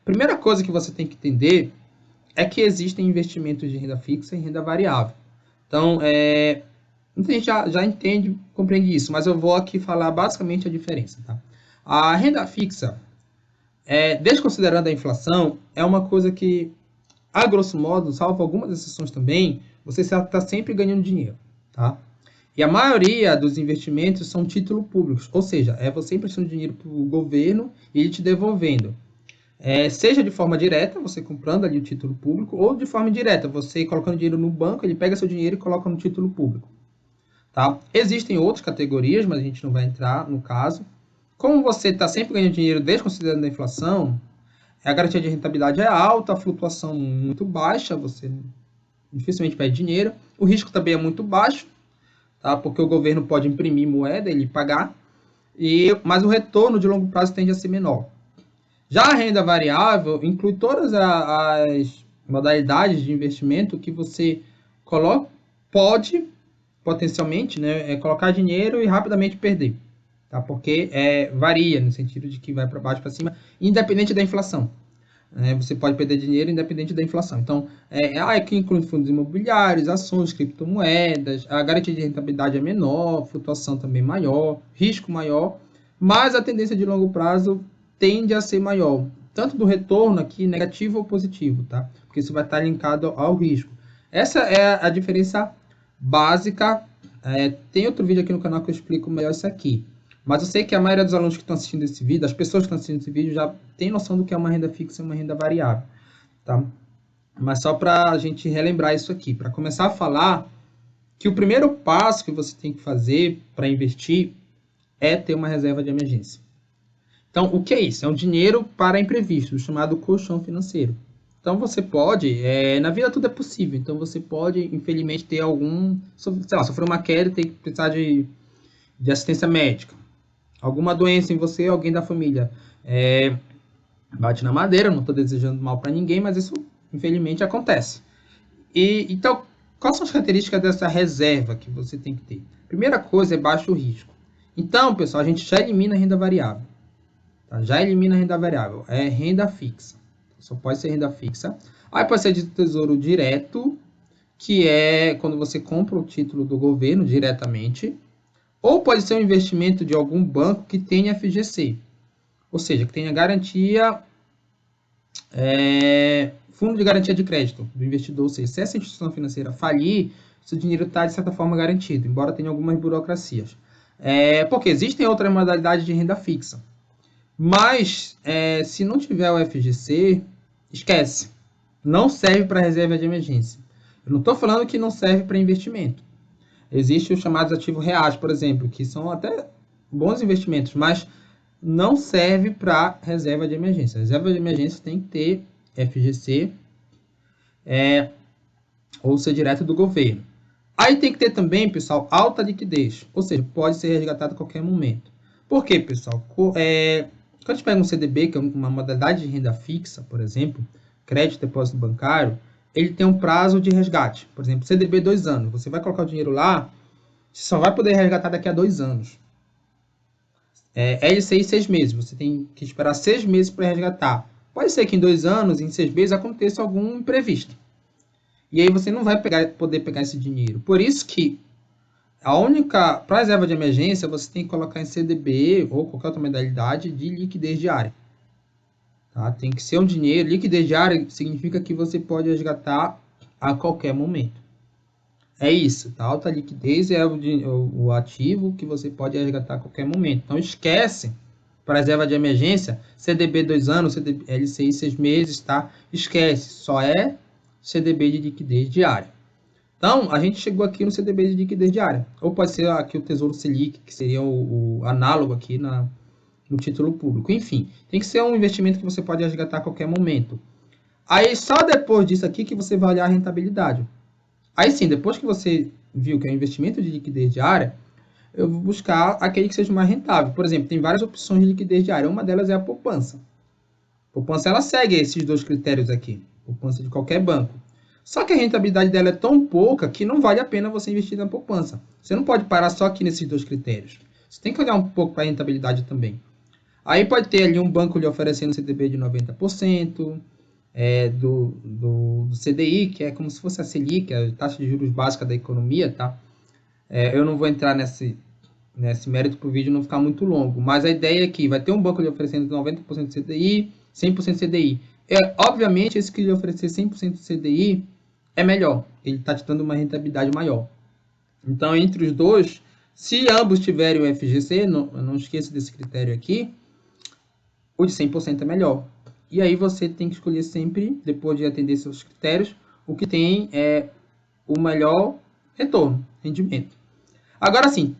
Primeira coisa que você tem que entender é que existem investimentos de renda fixa e renda variável. Então, muita gente já entende, compreende isso, mas eu vou aqui falar basicamente a diferença. Tá? A renda fixa, desconsiderando a inflação, é uma coisa que, a grosso modo, salvo algumas exceções também, você está sempre ganhando dinheiro. Tá? E a maioria dos investimentos são títulos públicos, ou seja, é você emprestando dinheiro para o governo e ele te devolvendo. Seja de forma direta, você comprando ali o título público, ou de forma indireta, você colocando dinheiro no banco, ele pega seu dinheiro e coloca no título público. Tá? Existem outras categorias, mas a gente não vai entrar no caso. Como você está sempre ganhando dinheiro desconsiderando a inflação, a garantia de rentabilidade é alta, a flutuação muito baixa, você dificilmente perde dinheiro, o risco também é muito baixo, tá? Porque o governo pode imprimir moeda e pagar, mas o retorno de longo prazo tende a ser menor. Já a renda variável inclui todas as modalidades de investimento que você pode potencialmente, né, colocar dinheiro e rapidamente perder, tá? Porque varia no sentido de que vai para baixo, para cima, independente da inflação. Você pode perder dinheiro independente da inflação. Então, aqui inclui fundos imobiliários, ações, criptomoedas, a garantia de rentabilidade é menor, flutuação também maior, risco maior, mas a tendência de longo prazo tende a ser maior, tanto do retorno aqui, negativo ou positivo, tá? Porque isso vai estar linkado ao risco. Essa é a diferença básica. Tem outro vídeo aqui no canal que eu explico melhor isso aqui. Mas eu sei que a maioria dos alunos que estão assistindo esse vídeo, as pessoas que estão assistindo esse vídeo, já tem noção do que é uma renda fixa e uma renda variável, tá? Mas só para a gente relembrar isso aqui, para começar a falar que o primeiro passo que você tem que fazer para investir é ter uma reserva de emergência. Então, o que é isso? É um dinheiro para imprevistos, chamado colchão financeiro. Então, você pode, na vida tudo é possível, então você pode, infelizmente, ter sofrer uma queda e ter que precisar de assistência médica. Alguma doença em você, alguém da família bate na madeira, não estou desejando mal para ninguém, mas isso infelizmente acontece. Então, quais são as características dessa reserva que você tem que ter? Primeira coisa é baixo risco. Então, pessoal, a gente já elimina a renda variável. Tá? Já elimina a renda variável. É renda fixa. Só pode ser renda fixa. Aí pode ser de tesouro direto, que é quando você compra o título do governo diretamente. Ou pode ser um investimento de algum banco que tenha FGC, ou seja, que tenha garantia, fundo de garantia de crédito do investidor, ou seja, se essa instituição financeira falir, seu dinheiro está, de certa forma, garantido, embora tenha algumas burocracias. Porque existem outras modalidades de renda fixa, mas se não tiver o FGC, esquece, não serve para reserva de emergência. Eu não estou falando que não serve para investimento. Existem os chamados ativos reais, por exemplo, que são até bons investimentos, mas não serve para reserva de emergência. Reserva de emergência tem que ter FGC ou ser direto do governo. Aí tem que ter também, pessoal, alta liquidez, ou seja, pode ser resgatado a qualquer momento. Por quê, pessoal? Quando a gente pega um CDB, que é uma modalidade de renda fixa, por exemplo, crédito, depósito bancário, ele tem um prazo de resgate. Por exemplo, CDB 2 anos. Você vai colocar o dinheiro lá, você só vai poder resgatar daqui a 2 anos. LCI 6 meses. Você tem que esperar 6 meses para resgatar. Pode ser que em 2 anos, em 6 meses, aconteça algum imprevisto. E aí você não vai poder pegar esse dinheiro. Por isso que para a reserva de emergência, você tem que colocar em CDB ou qualquer outra modalidade de liquidez diária. Tá? Tem que ser um dinheiro. Liquidez diária significa que você pode resgatar a qualquer momento. É isso, tá? Alta liquidez é o ativo que você pode resgatar a qualquer momento. Então, esquece, para reserva de emergência, CDB 2 anos, LCI 6 meses, tá? Esquece, só é CDB de liquidez diária. Então, a gente chegou aqui no CDB de liquidez diária. Ou pode ser aqui o Tesouro Selic, que seria o análogo aqui no título público. Enfim, tem que ser um investimento que você pode resgatar a qualquer momento. Aí, só depois disso aqui que você vai olhar a rentabilidade. Aí sim, depois que você viu que é um investimento de liquidez diária, eu vou buscar aquele que seja mais rentável. Por exemplo, tem várias opções de liquidez diária. Uma delas é a poupança. A poupança, ela segue esses 2 critérios aqui. Poupança de qualquer banco. Só que a rentabilidade dela é tão pouca que não vale a pena você investir na poupança. Você não pode parar só aqui nesses 2 critérios. Você tem que olhar um pouco para a rentabilidade também. Aí pode ter ali um banco lhe oferecendo CDB de 90%, do CDI, que é como se fosse a Selic, a taxa de juros básica da economia, tá? Eu não vou entrar nesse mérito para o vídeo não ficar muito longo, mas a ideia é que vai ter um banco lhe oferecendo 90% de CDI, 100% de CDI. Obviamente, esse que lhe oferecer 100% de CDI é melhor, ele está te dando uma rentabilidade maior. Então, entre os dois, se ambos tiverem o FGC, não esqueça desse critério aqui, o de 100% é melhor. E aí você tem que escolher sempre, depois de atender seus critérios, o que tem o melhor retorno, rendimento. Agora sim,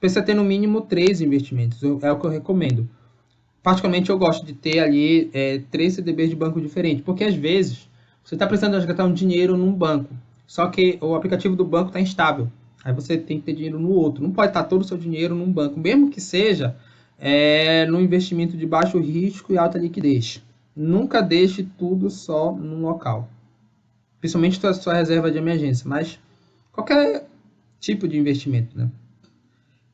precisa ter no mínimo 3 investimentos, é o que eu recomendo. Particularmente eu gosto de ter ali 3 CDBs de banco diferente, porque às vezes você está precisando resgatar um dinheiro num banco, só que o aplicativo do banco está instável. Aí você tem que ter dinheiro no outro. Não pode estar todo o seu dinheiro num banco, mesmo que seja num investimento de baixo risco e alta liquidez. Nunca deixe tudo só num local. Principalmente a sua reserva de emergência, mas qualquer tipo de investimento, né?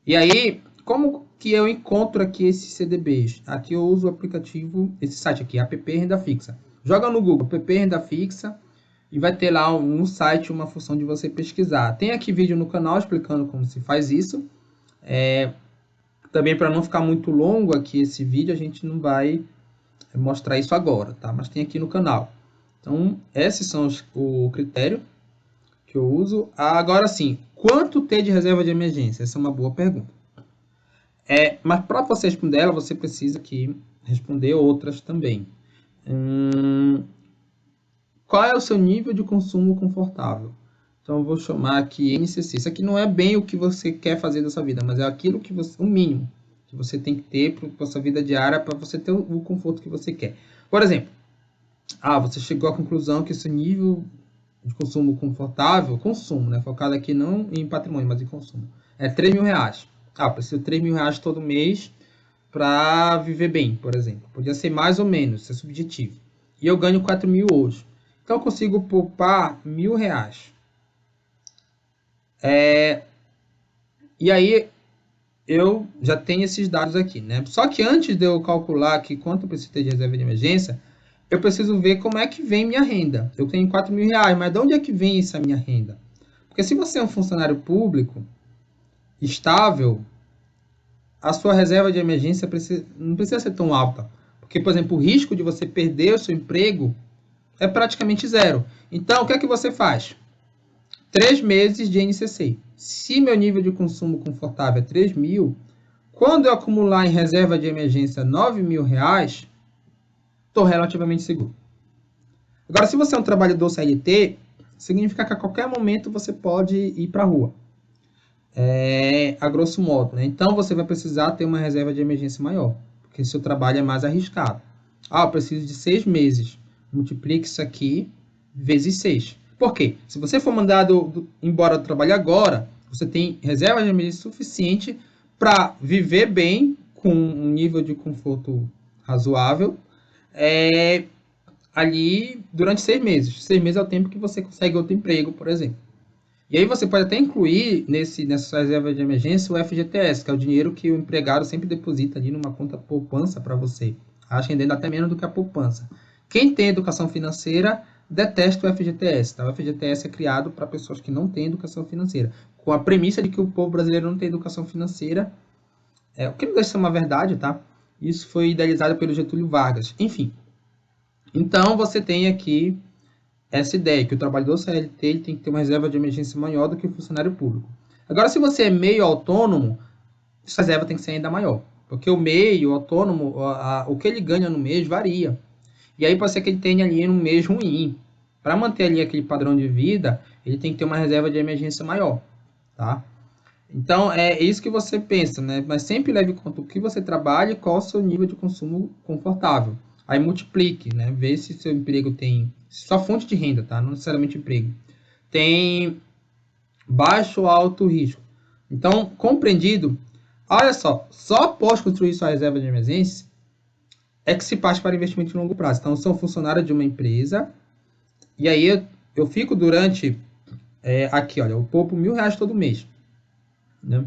E aí, como que eu encontro aqui esses CDBs? Aqui eu uso o aplicativo, esse site aqui, app Renda Fixa. Joga no Google, app Renda Fixa, e vai ter lá no site uma função de você pesquisar. Tem aqui vídeo no canal explicando como se faz isso. Também para não ficar muito longo aqui esse vídeo, a gente não vai mostrar isso agora, tá? Mas tem aqui no canal. Então, esses são o critério que eu uso. Agora sim, quanto ter de reserva de emergência? Essa é uma boa pergunta. Mas para você responder ela, você precisa aqui responder outras também. Qual é o seu nível de consumo confortável? Então, eu vou chamar aqui NCC. Isso aqui não é bem o que você quer fazer da sua vida, mas é aquilo que o mínimo que você tem que ter para a sua vida diária, para você ter o conforto que você quer. Por exemplo, você chegou à conclusão que seu nível de consumo confortável, consumo, né? Focado aqui não em patrimônio, mas em consumo, é R$3.000. Preciso de R$3.000 todo mês para viver bem, por exemplo. Podia ser mais ou menos, isso é subjetivo. E eu ganho 4.000 hoje. Então, eu consigo poupar R$1.000. E aí, eu já tenho esses dados aqui, né? Só que antes de eu calcular aqui quanto eu preciso ter de reserva de emergência, eu preciso ver como é que vem minha renda. Eu tenho R$4.000, mas de onde é que vem essa minha renda? Porque se você é um funcionário público estável, a sua reserva de emergência não precisa ser tão alta. Porque, por exemplo, o risco de você perder o seu emprego é praticamente zero. Então, o que é que você faz? 3 meses de NCC. Se meu nível de consumo confortável é 3.000, quando eu acumular em reserva de emergência R$9.000, estou relativamente seguro. Agora, se você é um trabalhador CLT, significa que a qualquer momento você pode ir para a rua. A grosso modo, né? Então, você vai precisar ter uma reserva de emergência maior, porque seu trabalho é mais arriscado. Eu preciso de 6 meses. Multiplique isso aqui vezes 6. Por quê? Se você for mandado embora do trabalho agora, você tem reserva de emergência suficiente para viver bem, com um nível de conforto razoável, ali durante 6 meses. 6 meses é o tempo que você consegue outro emprego, por exemplo. E aí você pode até incluir nessa reserva de emergência o FGTS, que é o dinheiro que o empregado sempre deposita ali numa conta poupança para você, rendendo até menos do que a poupança. Quem tem educação financeira detesta o FGTS. Tá? O FGTS é criado para pessoas que não têm educação financeira, com a premissa de que o povo brasileiro não tem educação financeira, o que não deixa de ser uma verdade, tá? Isso foi idealizado pelo Getúlio Vargas. Enfim, então você tem aqui essa ideia, que o trabalhador CLT ele tem que ter uma reserva de emergência maior do que o funcionário público. Agora, se você é meio autônomo, essa reserva tem que ser ainda maior, porque o meio autônomo, o que ele ganha no mês varia. E aí pode ser que ele tenha ali um mês ruim. Para manter ali aquele padrão de vida, ele tem que ter uma reserva de emergência maior, tá? Então, é isso que você pensa, né? Mas sempre leve em conta o que você trabalha e qual o seu nível de consumo confortável. Aí multiplique, né? Vê se seu emprego tem... Sua fonte de renda, tá? Não necessariamente emprego. Tem baixo ou alto risco. Então, compreendido, olha só após construir sua reserva de emergência, é que se parte para investimento de longo prazo. Então, eu sou funcionário de uma empresa, e aí eu fico durante... aqui, olha, eu poupo R$1.000 todo mês. Né?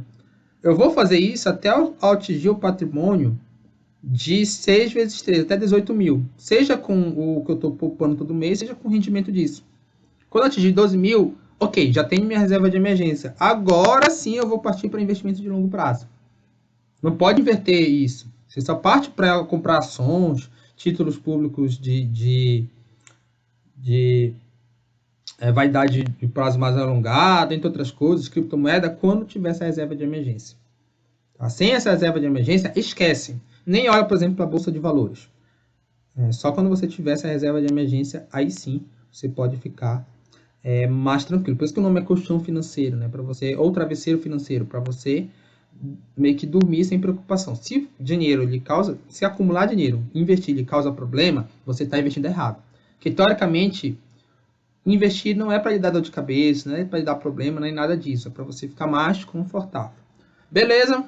Eu vou fazer isso até atingir o patrimônio de 6 vezes 3, até 18 mil. Seja com o que eu estou poupando todo mês, seja com o rendimento disso. Quando eu atingir 12 mil, ok, já tenho minha reserva de emergência. Agora sim eu vou partir para investimento de longo prazo. Não pode inverter isso. Você só parte para comprar ações, títulos públicos de vaidade de prazo mais alongado, entre outras coisas, criptomoeda, quando tiver essa reserva de emergência. Tá? Sem essa reserva de emergência, esquece. Nem olha, por exemplo, para a Bolsa de Valores. Só quando você tiver essa reserva de emergência, aí sim você pode ficar mais tranquilo. Por isso que o nome é colchão financeiro, né? Para você, ou travesseiro financeiro, para você meio que dormir sem preocupação. Se dinheiro lhe causa, se acumular dinheiro, investir lhe causa problema, você está investindo errado. Porque teoricamente, investir não é para lhe dar dor de cabeça, não é para lhe dar problema, nem nada disso. É para você ficar mais confortável. Beleza?